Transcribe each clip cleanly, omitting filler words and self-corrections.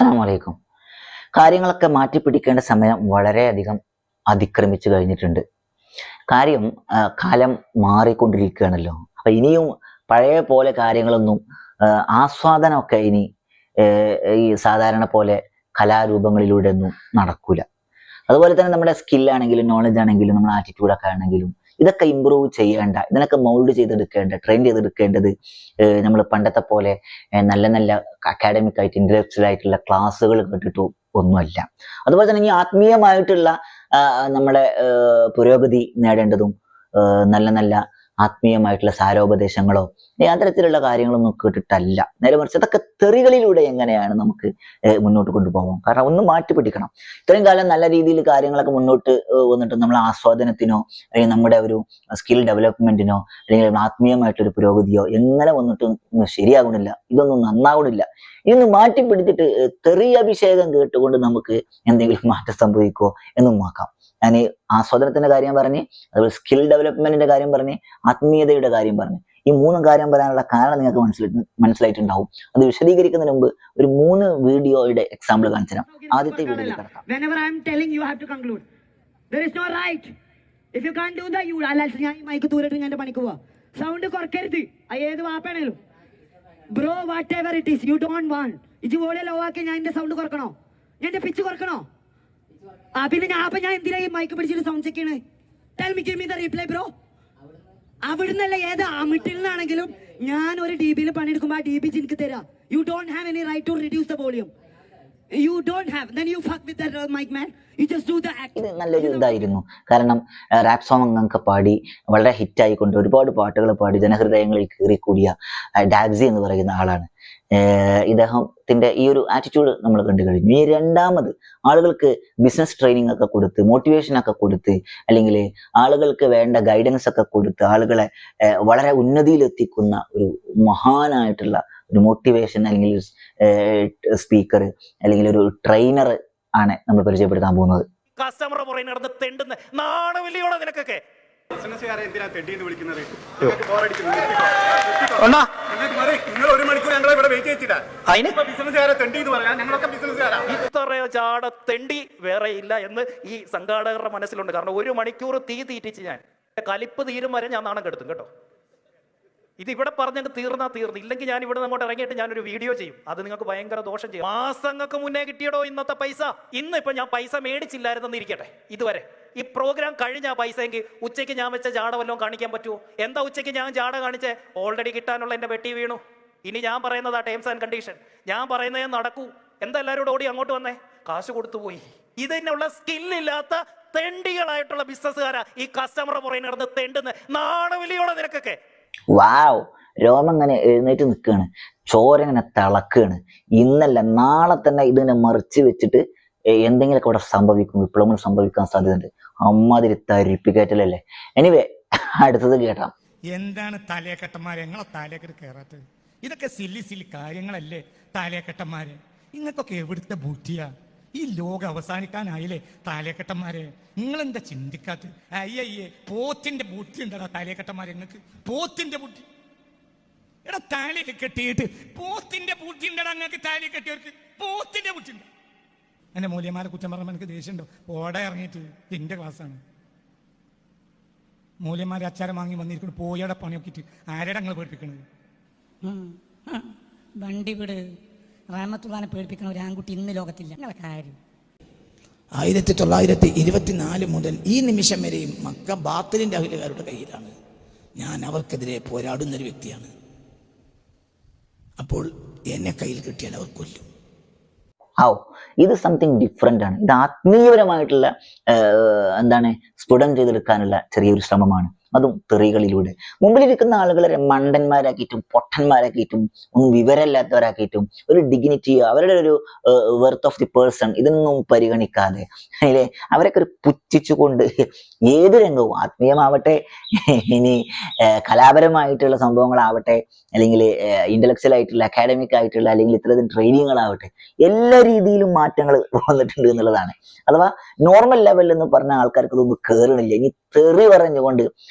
അസ്സലാമു അലൈക്കും. കാര്യങ്ങളൊക്കെ മാറ്റിപ്പിടിക്കേണ്ട സമയം വളരെയധികം അതിക്രമിച്ചു കഴിഞ്ഞിട്ടുണ്ട്. കാര്യം കാലം മാറിക്കൊണ്ടിരിക്കുകയാണല്ലോ. അപ്പൊ ഇനിയും പഴയ പോലെ കാര്യങ്ങളൊന്നും ആസ്വാദനമൊക്കെ ഇനി ഈ സാധാരണ പോലെ കലാരൂപങ്ങളിലൂടെ ഒന്നും നടക്കൂല. അതുപോലെ തന്നെ നമ്മുടെ സ്കില്ലാണെങ്കിലും നോളജ് ആണെങ്കിലും നമ്മുടെ ആറ്റിറ്റ്യൂഡൊക്കെ ആണെങ്കിലും ഇതൊക്കെ ഇമ്പ്രൂവ് ചെയ്യേണ്ട, ഇതിനൊക്കെ മൗൾഡ് ചെയ്തെടുക്കേണ്ട, ട്രെയിൻ ചെയ്തെടുക്കേണ്ടത് നമ്മൾ പണ്ടത്തെ പോലെ നല്ല നല്ല അക്കാഡമിക് ആയിട്ട് ഇന്റലക്ച്വൽ ആയിട്ടുള്ള ക്ലാസ്സുകൾ കേട്ടിട്ട് ഒന്നുമല്ല. അതുപോലെ തന്നെ ഈ ആത്മീയമായിട്ടുള്ള നമ്മുടെ പുരോഗതി നേടേണ്ടതും നല്ല നല്ല ആത്മീയമായിട്ടുള്ള സാരോപദേശങ്ങളോ അത്തരത്തിലുള്ള കാര്യങ്ങളൊന്നും കേട്ടിട്ടല്ല. നേരെ മറിച്ച് അതൊക്കെ തെറികളിലൂടെ എങ്ങനെയാണ് നമുക്ക് മുന്നോട്ട് കൊണ്ടുപോകാം. കാരണം ഒന്ന് മാറ്റിപ്പിടിക്കണം. ഇത്രയും കാലം നല്ല രീതിയിൽ കാര്യങ്ങളൊക്കെ മുന്നോട്ട് വന്നിട്ട് നമ്മൾ ആസ്വാദനത്തിനോ അല്ലെങ്കിൽ നമ്മുടെ ഒരു സ്കിൽ ഡെവലപ്മെന്റിനോ അല്ലെങ്കിൽ ആത്മീയമായിട്ടൊരു പുരോഗതിയോ എങ്ങനെ വന്നിട്ടും ശരിയാകണില്ല, ഇതൊന്നും നന്നാവണില്ല. ഇതൊന്ന് മാറ്റിപ്പിടിച്ചിട്ട് തെറി അഭിഷേകം കേട്ടുകൊണ്ട് നമുക്ക് എന്തെങ്കിലും മാറ്റം സംഭവിക്കുമോ എന്നും നോക്കാം. ഞാൻ ആസ്വാദനത്തിന്റെ കാര്യം പറഞ്ഞ്, അതുപോലെ സ്കിൽ ഡെവലപ്മെന്റിന്റെ കാര്യം പറഞ്ഞ്, ആത്മീയതയുടെ കാര്യം പറഞ്ഞ്, ഈ മൂന്ന് കാര്യം പറയാനുള്ള കാരണം നിങ്ങൾക്ക് മനസ്സിലായിട്ടുണ്ടാവും. അത് വിശദീകരിക്കുന്നതിന് മുമ്പ് ഒരു 3 വീഡിയോയുടെ എക്സാമ്പിൾ കാണിച്ചു തരാം. ആദ്യത്തെ വീഡിയോയിൽ കിടക്കാം. സൗണ്ട് കുറക്കരുത്. ഏത് വാപ്പാണേലും bro whatever it is you don't want ഇത് പോലെ ലോ ആക്കി ഞാൻ എന്റെ സൗണ്ട് കുറക്കണോ? ഞാൻ എന്റെ പിച്ച് കുറക്കണോ? പിന്നെ ഞാൻ എന്തിനാ ഈ മൈക്ക് പിടിച്ചിട്ട് സൗണ്ട് ചെക്ക് ചെയ്യണേ? Tell me, give me the reply bro. അവിടുന്നല്ല ഏത് അമിട്ടിൽ നിന്നാണെങ്കിലും ഞാൻ ഒരു DB പണിയെടുക്കുമ്പോൾ ആ DB എനിക്ക് തരാം. You don't have any right to reduce the volume. You don't have, then you fuck with that mic man. You just do the act. ഇത് നല്ലൊരു ഇതായിരുന്നു. കാരണം റാപ്പ് സോങ് ഒക്കെ പാടി വളരെ ഹിറ്റ് ആയിക്കൊണ്ട് ഒരുപാട് പാട്ടുകൾ പാടി ജനഹൃദയങ്ങളിൽ കീറിക്കൂടിയ ഡാബ്സി എന്ന് പറയുന്ന ആളാണ്. ഇദ്ദേഹത്തിന്റെ ഈ ഒരു ആറ്റിറ്റ്യൂഡ് നമ്മൾ കണ്ടു കഴിഞ്ഞു. ഈ രണ്ടാമത് ആളുകൾക്ക് ബിസിനസ് ട്രെയിനിങ് ഒക്കെ കൊടുത്ത്, മോട്ടിവേഷൻ ഒക്കെ കൊടുത്ത്, അല്ലെങ്കിൽ ആളുകൾക്ക് വേണ്ട ഗൈഡൻസ് ഒക്കെ കൊടുത്ത് ആളുകളെ വളരെ ഉന്നതിയിലെത്തിക്കുന്ന ഒരു മഹാനായിട്ടുള്ള ഒരു മോട്ടിവേഷൻ അല്ലെങ്കിൽ സ്പീക്കർ അല്ലെങ്കിൽ ഒരു ട്രെയിനർ ആണ് നമ്മൾ പരിചയപ്പെടുത്താൻ പോകുന്നത്. കസ്റ്റമർ നിനക്കൊക്കെ ഇത്രയോ ചാട തെണ്ടി വേറെ ഇല്ല എന്ന് ഈ സംഘാടകരുടെ മനസ്സിലുണ്ട്. കാരണം 1 മണിക്കൂർ തീറ്റിച്ച് ഞാൻ കലിപ്പ് തീരും വരെ ഞാൻ നാണം കെടുത്തും കേട്ടോ. ഇത് ഇവിടെ പറഞ്ഞങ്ങ് തീർന്നു. ഇല്ലെങ്കിൽ ഞാൻ ഇവിടെ അങ്ങോട്ട് ഇറങ്ങിയിട്ട് ഞാനൊരു വീഡിയോ ചെയ്യും. അത് നിങ്ങൾക്ക് ഭയങ്കര ദോഷം ചെയ്യും. മാസങ്ങൾക്ക് മുന്നേ കിട്ടിയടോ ഇന്നത്തെ പൈസ. ഇപ്പൊ ഞാൻ പൈസ മേടിച്ചില്ലായിരുന്നെന്ന് ഇരിക്കട്ടെ, ഇതുവരെ ഈ പ്രോഗ്രാം കഴിഞ്ഞ പൈസ എങ്കിൽ ഉച്ചയ്ക്ക് ഞാൻ വെച്ച ജാട വല്ലതും കാണിക്കാൻ പറ്റുമോ? എന്താ ഉച്ചയ്ക്ക് ഞാൻ ജാട കാണിച്ചേ? ഓൾറെഡി കിട്ടാനുള്ള എന്റെ വെട്ടി വീണു. ഇനി ഞാൻ പറയുന്നതാ ടേംസ് ആൻഡ് കണ്ടീഷൻ. ഞാൻ പറയുന്നതേ നടക്കൂ. എന്താ എല്ലാവരോടും ഓടി അങ്ങോട്ട് വന്നേ? കാശ് കൊടുത്തു പോയി. ഇതിനുള്ള സ്കില്ലില്ലാത്ത തെണ്ടികളായിട്ടുള്ള ബിസിനസ്സുകാരാ ഈ കസ്റ്റമർ പുറകെ നടന്ന് തെണ്ടുന്ന. നാണവിലിയോടെ നിനക്കൊക്കെ. വാവ്, രോമം ഇങ്ങനെ എഴുന്നേറ്റ് നിൽക്കുകയാണ്, ചോര ഇങ്ങനെ തിളക്കുകയാണ്. ഇന്നല്ല നാളെ തന്നെ ഇതിനെ മറിച്ച് വെച്ചിട്ട് എന്തെങ്കിലുമൊക്കെ ഇവിടെ സംഭവിക്കും, വിപ്ലവങ്ങൾ സംഭവിക്കാൻ സാധ്യതയുണ്ട്. അമ്മാതിരി തരിപ്പിക്കറ്റലല്ലേ. എനിവേ, അടുത്തത് കേട്ടാം. എന്താണ് താലേക്കട്ടന്മാരെ നിങ്ങളെ താലേക്കെട്ട് കയറാത്തത്? ഇതൊക്കെ സില്ലി കാര്യങ്ങളല്ലേ താലേക്കട്ടന്മാരെ? നിങ്ങൾക്കൊക്കെ എവിടുത്തെ ബൂട്ടിയാ? ഈ ലോകം അവസാനിക്കാനായില്ലേ താലേക്കെട്ടന്മാരെ? നിങ്ങളെന്താ ചിന്തിക്കാത്ത? അയ്യയ്യേ, പോത്തിന്റെ ബൂട്ടി ഉണ്ടാ താലേക്കെട്ടന്മാരെ? നിങ്ങൾക്ക് പോത്തിന്റെ ബൂട്ടി എടാ താലയൊക്കെ കെട്ടിയിട്ട് പോത്തിന്റെ ബൂട്ടി ഉണ്ടാ? നിങ്ങൾക്ക് താലി കെട്ടിയവർക്ക് പോത്തിന്റെ ബൂട്ടി ഉണ്ട്. എന്റെ മൂല്യന്മാരെ കുറ്റം പറയുമ്പോൾ എനിക്ക് ദേഷ്യമുണ്ടോ? ഓടെ ഇറങ്ങിയിട്ട് എന്റെ ക്ലാസ്സാണ്. മൂല്യന്മാരെ അച്ചാരം വാങ്ങി വന്നിരിക്കുന്നു, പോയടെ പണിയൊക്കിയിട്ട് ആരുടെ ഞങ്ങൾ പേടിപ്പിക്കണത്? വണ്ടി വിട്. റഹ്മത്തുള്ളാനെ പേടിപ്പിക്കണ ഒരു ആൺകുട്ടി ഇന്ന് ലോകത്തില്ല. നിങ്ങളെ കാര്യം 1924 മുതൽ ഈ നിമിഷം വരെയും മക്ക ബാത്തിലിന്റെ അഹിലുകാരുടെ കയ്യിലാണ്. ഞാൻ അവർക്കെതിരെ പോരാടുന്നൊരു വ്യക്തിയാണ്. അപ്പോൾ എന്നെ കയ്യിൽ കിട്ടിയാൽ അവർ കൊല്ലും. ഇത് സംതിങ് ഡിഫറെന്റ് ആണ്. ഇത് ആത്മീയപരമായിട്ടുള്ള സ്ഫുടം ചെയ്തെടുക്കാനുള്ള ചെറിയൊരു ശ്രമമാണ്, അതും തെറികളിലൂടെ. മുമ്പിലിരിക്കുന്ന ആളുകളെ മണ്ടന്മാരാക്കിയിട്ടും പൊട്ടന്മാരാക്കിയിട്ടും ഒന്നും വിവരമില്ലാത്തവരാക്കിയിട്ടും ഒരു ഡിഗ്നിറ്റി, അവരുടെ ഒരു വെർത്ത് ഓഫ് ദി പേഴ്സൺ ഇതൊന്നും പരിഗണിക്കാതെ അല്ലേ അവരൊക്കെ ഒരു പുച്ഛിച്ചുകൊണ്ട് ഏത് രംഗവും, ആത്മീയമാവട്ടെ, ഇനി കലാപരമായിട്ടുള്ള സംഭവങ്ങളാവട്ടെ, അല്ലെങ്കിൽ ഇന്റലക്ച്വൽ ആയിട്ടുള്ള അക്കാഡമിക് ആയിട്ടുള്ള അല്ലെങ്കിൽ ഇത്തരത്തിൽ ട്രെയിനിങ്ങുകളാവട്ടെ, എല്ലാ രീതിയിലും മാറ്റങ്ങൾ വന്നിട്ടുണ്ട് എന്നുള്ളതാണ്. അഥവാ നോർമൽ ലെവലിൽ എന്ന് പറഞ്ഞ ആൾക്കാർക്ക് ഇതൊന്നും കയറണില്ല. ഇനി തെറി പറഞ്ഞുകൊണ്ട്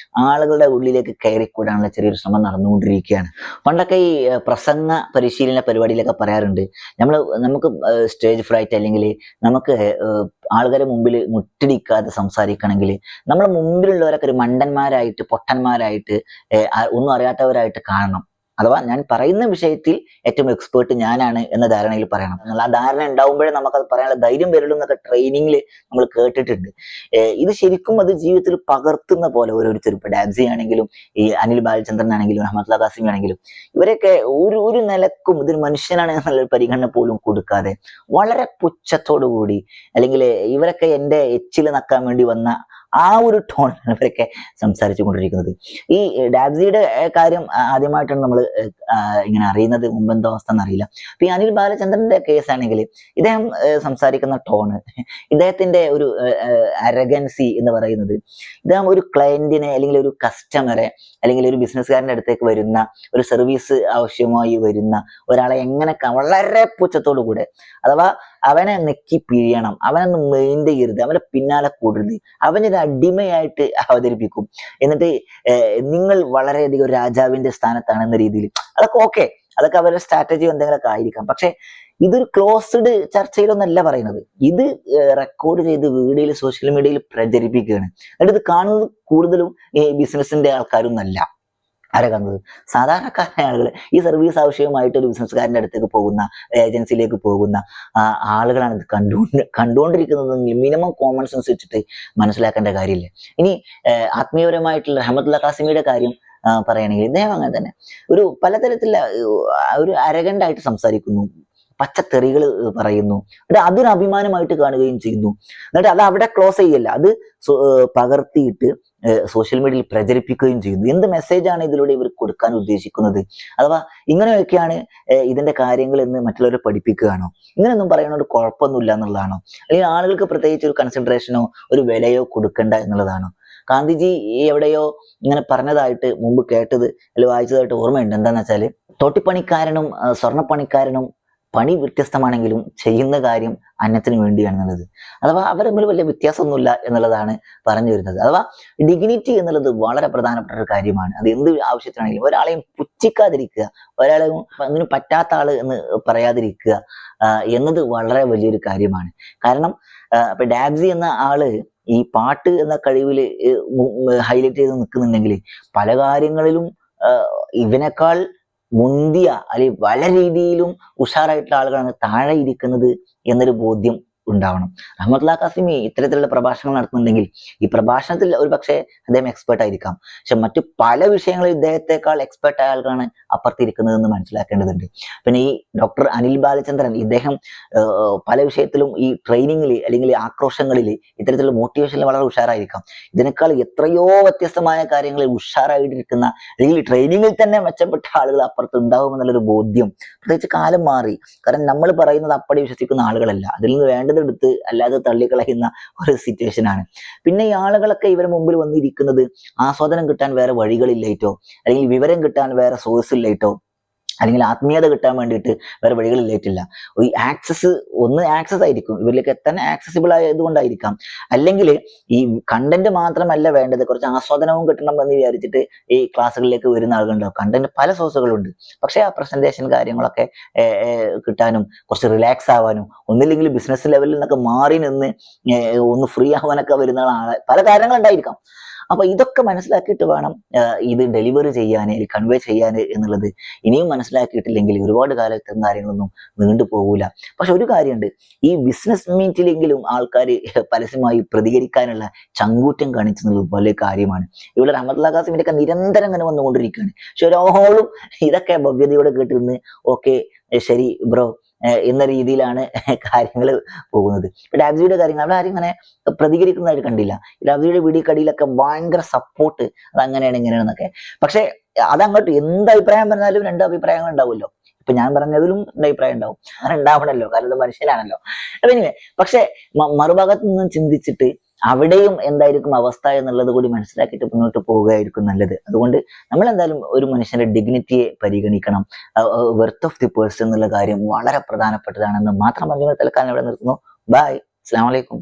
ആളുകളുടെ ഉള്ളിലേക്ക് കയറിക്കൂടാനുള്ള ചെറിയൊരു ശ്രമം നടന്നുകൊണ്ടിരിക്കുകയാണ്. പണ്ടൊക്കെ ഈ പ്രസംഗ പരിശീലന പരിപാടിയിലൊക്കെ പറയാറുണ്ട്, നമുക്ക് സ്റ്റേജ് ഫ്രൈറ്റ് അല്ലെങ്കിൽ നമുക്ക് ആളുകളുടെ മുമ്പിൽ മുട്ടിടിക്കാതെ സംസാരിക്കണമെങ്കിൽ നമ്മൾ മുമ്പിലുള്ളവരൊക്കെ ഒരു മണ്ടന്മാരായിട്ട് പൊട്ടന്മാരായിട്ട് ഒന്നും അറിയാത്തവരായിട്ട് കാണണം. അഥവാ ഞാൻ പറയുന്ന വിഷയത്തിൽ ഏറ്റവും എക്സ്പേർട്ട് ഞാനാണ് എന്ന ധാരണയിൽ പറയണം. എന്നുള്ള ആ ധാരണ ഉണ്ടാവുമ്പോഴേ നമുക്കത് പറയാനുള്ള ധൈര്യം വരുള്ളൂ എന്നൊക്കെ ട്രെയിനിങ്ങിൽ നമ്മൾ കേട്ടിട്ടുണ്ട്. ഇത് ശരിക്കും അത് ജീവിതത്തിൽ പകർത്തുന്ന പോലെ ഓരോരുത്തരും, ഇപ്പൊ ഡാബ്സി ആണെങ്കിലും ഈ അനിൽ ബാലചന്ദ്രൻ ആണെങ്കിലും അഹമ്മദ് ഖാസിം ആണെങ്കിലും ഇവരൊക്കെ ഒരു നിലക്കും ഇതൊരു മനുഷ്യനാണ് എന്നുള്ള പരിഗണന പോലും കൊടുക്കാതെ വളരെ പുച്ഛത്തോടു കൂടി, അല്ലെങ്കിൽ ഇവരൊക്കെ എൻ്റെ എച്ചിൽ നക്കാൻ വേണ്ടി വന്ന ആ ഒരു ടോണിലാണ് ഇവരൊക്കെ സംസാരിച്ചു കൊണ്ടിരിക്കുന്നത്. ഈ ഡാബ്സിയുടെ കാര്യം ആദ്യമായിട്ടാണ് നമ്മൾ ഇങ്ങനെ അറിയുന്നത്, മുമ്പെന്തോ അവസ്ഥ എന്നറിയില്ല. അപ്പൊ ഈ അനിൽ ബാലചന്ദ്രന്റെ കേസ് ആണെങ്കിൽ ഇദ്ദേഹം സംസാരിക്കുന്ന ടോണ്, ഇദ്ദേഹത്തിന്റെ ഒരു അരഗൻസി എന്ന് പറയുന്നത്, ഇദ്ദേഹം ഒരു ക്ലയന്റിനെ അല്ലെങ്കിൽ ഒരു കസ്റ്റമറെ അല്ലെങ്കിൽ ഒരു ബിസിനസ്സുകാരൻ്റെ അടുത്തേക്ക് വരുന്ന, ഒരു സർവീസ് ആവശ്യമായി വരുന്ന ഒരാളെ എങ്ങനെ വളരെ പുച്ഛത്തോടു കൂടെ, അഥവാ അവനെ നെക്കി പിഴിയണം, അവനൊന്ന് മെയിൻ ചെയ്യരുത്, അവന്റെ പിന്നാലെ കൂടരുത്, അവനൊരു അടിമയായിട്ട് അവതരിപ്പിക്കും. എന്നിട്ട് നിങ്ങൾ വളരെയധികം ഒരു രാജാവിന്റെ സ്ഥാനത്താണെന്ന രീതിയിൽ, അതൊക്കെ ഓക്കെ, അതൊക്കെ അവരുടെ സ്ട്രാറ്റജി എന്തെങ്കിലുമൊക്കെ ആയിരിക്കാം. പക്ഷെ ഇതൊരു ക്ലോസ്ഡ് ചർച്ചയിലൊന്നല്ല പറയുന്നത്. ഇത് റെക്കോർഡ് ചെയ്ത് വീഡിയോയിൽ സോഷ്യൽ മീഡിയയിൽ പ്രചരിപ്പിക്കുകയാണ്. എന്നിട്ട് ഇത് കാണുന്നത് കൂടുതലും ഈ ബിസിനസിന്റെ ആൾക്കാരൊന്നല്ല. ആരെ കാണുന്നത്? സാധാരണക്കാരായ ആളുകൾ, ഈ സർവീസ് ആവശ്യമായിട്ട് ഒരു ബിസിനസ്സുകാരൻ്റെ അടുത്തേക്ക് പോകുന്ന, ഏജൻസിയിലേക്ക് പോകുന്ന ആളുകളാണ് ഇത് കണ്ടുകൊണ്ടിരിക്കുന്നതെങ്കിൽ മിനിമം കോമൺ സെൻസ് വെച്ചിട്ട് മനസ്സിലാക്കേണ്ട കാര്യമില്ല. ഇനി ആത്മീയപരമായിട്ടുള്ള അഹമ്മദ് ഖാസിമിയുടെ കാര്യം പറയുകയാണെങ്കിൽ ഇദ്ദേഹം അങ്ങനെ തന്നെ ഒരു പലതരത്തിലുള്ള ഒരു അരഗണ്ടായിട്ട് സംസാരിക്കുന്നു, പച്ചത്തെറികൾ പറയുന്നു, എന്നിട്ട് അതൊരു അഭിമാനമായിട്ട് കാണുകയും ചെയ്യുന്നു. എന്നിട്ട് അത് അവിടെ ക്ലോസ് ചെയ്യല്ല, അത് പകർത്തിയിട്ട് സോഷ്യൽ മീഡിയയിൽ പ്രചരിപ്പിക്കുകയും ചെയ്യുന്നു. എന്ത് മെസ്സേജാണ് ഇതിലൂടെ ഇവർ കൊടുക്കാൻ ഉദ്ദേശിക്കുന്നത്? അഥവാ ഇങ്ങനെയൊക്കെയാണ് ഇതിന്റെ കാര്യങ്ങൾ എന്ന് മറ്റുള്ളവരെ പഠിപ്പിക്കുകയാണോ? ഇങ്ങനെയൊന്നും പറയുന്നതുകൊണ്ട് കുഴപ്പമൊന്നുമില്ല എന്നുള്ളതാണോ? അല്ലെങ്കിൽ ആളുകൾക്ക് പ്രത്യേകിച്ച് ഒരു കൺസിഡറേഷനോ ഒരു വിലയോ കൊടുക്കണ്ട എന്നുള്ളതാണോ? ഗാന്ധിജി എവിടെയോ ഇങ്ങനെ പറഞ്ഞതായിട്ട് മുമ്പ് കേട്ടത് അല്ലെങ്കിൽ വായിച്ചതായിട്ട് ഓർമ്മയുണ്ട്. എന്താന്ന് വെച്ചാൽ, തോട്ടിപ്പണിക്കാരനും സ്വർണ്ണപ്പണിക്കാരനും പണി വ്യത്യസ്തമാണെങ്കിലും ചെയ്യുന്ന കാര്യം അന്നത്തിന് വേണ്ടിയാണെന്നുള്ളത്. അഥവാ അവർ തമ്മിൽ വലിയ വ്യത്യാസമൊന്നുമില്ല എന്നുള്ളതാണ് പറഞ്ഞു വരുന്നത്. അഥവാ ഡിഗ്നിറ്റി എന്നുള്ളത് വളരെ പ്രധാനപ്പെട്ട ഒരു കാര്യമാണ്. അത് എന്ത് ആവശ്യത്തിനാണെങ്കിലും ഒരാളെയും പുച്ഛിക്കാതിരിക്കുക, ഒരാളെയും അതിന് പറ്റാത്ത ആള് എന്ന് പറയാതിരിക്കുക എന്നത് വളരെ വലിയൊരു കാര്യമാണ്. കാരണം ഇപ്പൊ ഡാബ്സി എന്ന ആള് ഈ പാട്ട് എന്ന കഴിവിൽ ഹൈലൈറ്റ് ചെയ്ത് നിൽക്കുന്നുണ്ടെങ്കിൽ പല കാര്യങ്ങളിലും ഇവനേക്കാൾ മുന്തിയ അല്ലെങ്കിൽ പല രീതിയിലും ഉഷാറായിട്ടുള്ള ആളുകളാണ് താഴെ ഇരിക്കുന്നത് എന്നൊരു ബോധ്യം ഉണ്ടാവണം. അഹമ്മദ് ഖാസിമി ഇത്തരത്തിലുള്ള പ്രഭാഷണങ്ങൾ നടത്തുന്നുണ്ടെങ്കിൽ ഈ പ്രഭാഷണത്തിൽ ഒരു പക്ഷേ അദ്ദേഹം എക്സ്പേർട്ട് ആയിരിക്കാം, പക്ഷെ മറ്റു പല വിഷയങ്ങളിൽ ഇദ്ദേഹത്തെക്കാൾ എക്സ്പേർട്ട് ആയ ആൾക്കാണ് അപ്പുറത്തിരിക്കുന്നതെന്ന് മനസ്സിലാക്കേണ്ടതുണ്ട്. പിന്നെ ഈ ഡോക്ടർ അനിൽ ബാലചന്ദ്രൻ, ഇദ്ദേഹം പല വിഷയത്തിലും ഈ ട്രെയിനിങ്ങിൽ അല്ലെങ്കിൽ ആക്രോശങ്ങളിൽ ഇത്തരത്തിലുള്ള മോട്ടിവേഷനിൽ വളരെ ഉഷാറായിരിക്കാം. ഇതിനേക്കാൾ എത്രയോ വ്യത്യസ്തമായ കാര്യങ്ങളിൽ ഉഷാറായിട്ടിരിക്കുന്ന അല്ലെങ്കിൽ ട്രെയിനിങ്ങിൽ തന്നെ മെച്ചപ്പെട്ട ആളുകൾ അപ്പുറത്ത് ഉണ്ടാവുമെന്നുള്ളൊരു ബോധ്യം, പ്രത്യേകിച്ച് കാലം മാറി. കാരണം നമ്മൾ പറയുന്നത് അപ്പടി വിശ്വസിക്കുന്ന ആളുകളല്ല, അതിൽ നിന്ന് വേണ്ടതെടുത്ത് അല്ലാതെ തള്ളിക്കളയുന്ന ഒരു സിറ്റുവേഷൻ ആണ്. പിന്നെ ഈ ആളുകളൊക്കെ ഇവരെ മുമ്പിൽ വന്നിരിക്കുന്നത് ആസ്വാദനം കിട്ടാൻ വേറെ വഴികളില്ലായിട്ടോ, അല്ലെങ്കിൽ വിവരം കിട്ടാൻ വേറെ സോഴ്സ് ഇല്ലായിട്ടോ, അല്ലെങ്കിൽ ആത്മീയത കിട്ടാൻ വേണ്ടിയിട്ട് വേറെ വഴികളില്ലായിട്ടില്ല. ഈ ആക്സസ് ആയിരിക്കും, ഇവരിലേക്ക് എത്താൻ ആക്സസിബിൾ ആയതുകൊണ്ടായിരിക്കാം. അല്ലെങ്കിൽ ഈ കണ്ടന്റ് മാത്രമല്ല വേണ്ടത്, കുറച്ച് ആസ്വാദനവും കിട്ടണം എന്ന് വിചാരിച്ചിട്ട് ഈ ക്ലാസ്സുകളിലേക്ക് വരുന്ന ആളുകളുണ്ടാവും. കണ്ടന്റ് പല സോഴ്സുകളുണ്ട്, പക്ഷെ ആ പ്രസന്റേഷൻ കാര്യങ്ങളൊക്കെ കിട്ടാനും കുറച്ച് റിലാക്സ് ആവാനും, ഒന്നില്ലെങ്കിൽ ബിസിനസ് ലെവലിൽ നിന്നൊക്കെ മാറി നിന്ന് ഒന്ന് ഫ്രീ ആവാനൊക്കെ വരുന്ന ആളെ പല കാര്യങ്ങളുണ്ടായിരിക്കാം. അപ്പൊ ഇതൊക്കെ മനസ്സിലാക്കിയിട്ട് വേണം ഇത് ഡെലിവറി ചെയ്യാൻ, കൺവേ ചെയ്യാൻ എന്നുള്ളത്. ഇനിയും മനസ്സിലാക്കിയിട്ടില്ലെങ്കിൽ ഒരുപാട് കാലത്തും കാര്യങ്ങളൊന്നും നീണ്ടു പോകൂല. പക്ഷെ ഒരു കാര്യമുണ്ട്, ഈ ബിസിനസ് മീറ്റിലെങ്കിലും ആൾക്കാർ പരസ്യമായി പ്രതികരിക്കാനുള്ള ചങ്കൂറ്റം കാണിച്ചെന്നുള്ളത് വലിയ കാര്യമാണ്. ഇവിടെ അഹമ്മദ് ഖാസിമിന്റെ ഒക്കെ നിരന്തരം ഇങ്ങനെ വന്നുകൊണ്ടിരിക്കുകയാണ്. പക്ഷെ ഒരാളും ഇതൊക്കെ ഭവ്യതയോടെ കേട്ടിരുന്ന് ഓക്കെ ശരി ബ്രോ എന്ന രീതിയിലാണ് കാര്യങ്ങൾ പോകുന്നത്. ഡാബ്സിയുടെ കാര്യങ്ങൾ അവിടെ ആരും ഇങ്ങനെ പ്രതികരിക്കുന്നതായിട്ട് കണ്ടില്ല. ഡാബ്സിയുടെ വീഡിയോ കടിയിലൊക്കെ ഭയങ്കര സപ്പോർട്ട്, അത് അങ്ങനെയാണ് ഇങ്ങനെയാണെന്നൊക്കെ. പക്ഷെ അതങ്ങോട്ട് എന്ത് അഭിപ്രായം പറഞ്ഞാലും രണ്ട് അഭിപ്രായങ്ങൾ ഉണ്ടാവുമല്ലോ. ഇപ്പൊ ഞാൻ പറഞ്ഞതിലും രണ്ട് അഭിപ്രായം ഉണ്ടാവും, അങ്ങനെ ഉണ്ടാവണല്ലോ, കാരണം ഇത് മനുഷ്യനാണല്ലോ. എനിവേ, പക്ഷെ മറുഭാഗത്ത് നിന്നും ചിന്തിച്ചിട്ട് അവിടെയും എന്തായിരിക്കും അവസ്ഥ എന്നുള്ളത് കൂടി മനസ്സിലാക്കിയിട്ട് മുന്നോട്ട് പോവുകയായിരിക്കും നല്ലത്. അതുകൊണ്ട് നമ്മൾ എന്തായാലും ഒരു മനുഷ്യന്റെ ഡിഗ്നിറ്റിയെ പരിഗണിക്കണം. വെർത്ത് ഓഫ് ദി പേഴ്സൺ എന്നുള്ള കാര്യം വളരെ പ്രധാനപ്പെട്ടതാണെന്ന് മാത്രം പറഞ്ഞുകൊണ്ട് തൽക്കാലം ഇവിടെ നിർത്തുന്നു. ബൈ, അസ്സലാമു അലൈക്കും.